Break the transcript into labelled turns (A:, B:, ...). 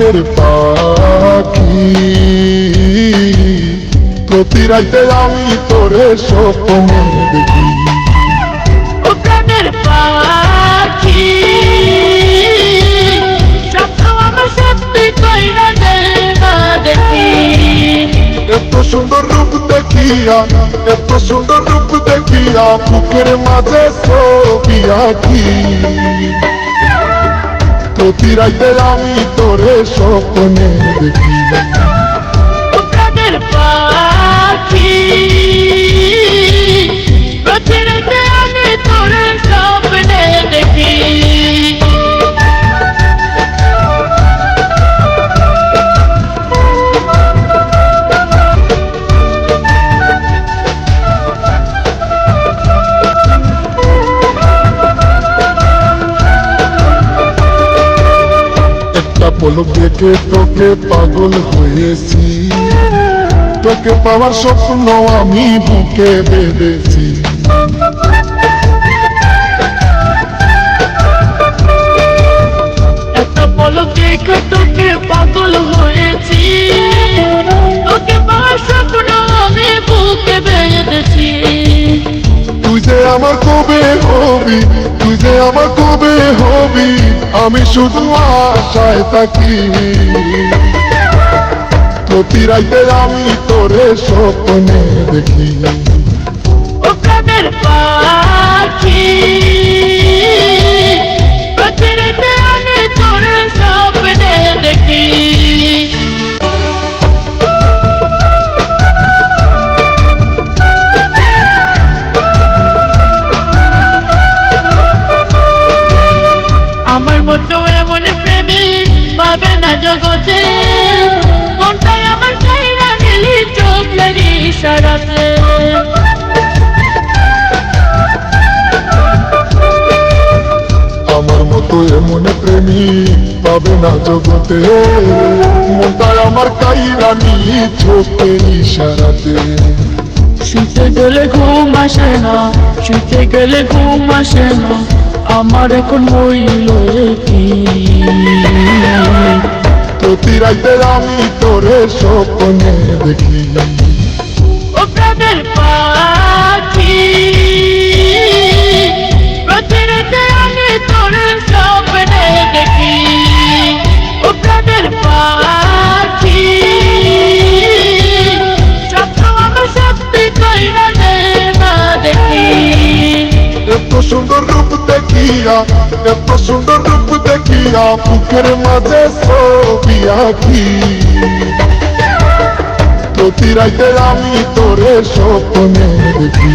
A: প্রাণের পাখি, প্রতি রাতে আমি তোরে স্বপ্নে দেখি।
B: ও প্রাণের পাখি, স্বপ্ন আমার সত্যি কইরা দে না দেখি।
A: এত সুন্দর রূপ দেখিয়া, এত সুন্দর রূপ দেখিয়া বুকের মাঝে ছবি আঁকি, প্রতি রাতে আমি তোরে স্বপ্নে দেখি।
B: ও প্রাণের পাখি, প্রতি রাতে আমি তোর স্বপ্নে দেখি।
A: পলক দেখে তোকে পাগল হয়েছি, তোকে পাওয়ার স্বপ্ন আমি বুকে বেঁধেছি।
B: একটা পলক দেখে তোকে পাগল হয়েছি, তোকে পাওয়ার স্বপ্ন আমি বুকে বেঁধেছি।
A: তুই যে আমার কবে হবি, তুই যে আমার কবে হবি, আমি শুধু আশায় থাকি, প্রতি রাতে আমি তোরে স্বপ্নে দেখি।
B: ও প্রাণের পাখি, প্রতি রাতে আমি তোর স্বপ্নে দেখি। আমার মতো এমন প্রেমিক পাবে না জগতে, মনটাই আমার চাইরা গেলি চোখের ইশারাতে।
A: আমার মতো এমন প্রেমিক পাবে না জগতে, মনটাই আমার কাইরানি চোখের ইশারাতে।
B: শুতে গেলে ঘুম আসে না, শুতে গেলে ঘুম আসে না, আমার এখন হইল কি।
A: প্রতি রাতে আমি তোরে স্বপ্নে দেখি।
B: ও প্রাণের পাখি, প্রতি রাতে আমি তোর স্বপ্নে দেখি। ও প্রাণের পাখি, স্বপ্ন আমার সত্যি কইরা দে না দেখি।
A: এত সুন্দর রূপ দেখিয়া, এত সুন্দর রূপ দেখিয়া বুকের মাঝে ছবি আঁকি, প্রতি রাতে আমি তোরে স্বপ্নে দেখি।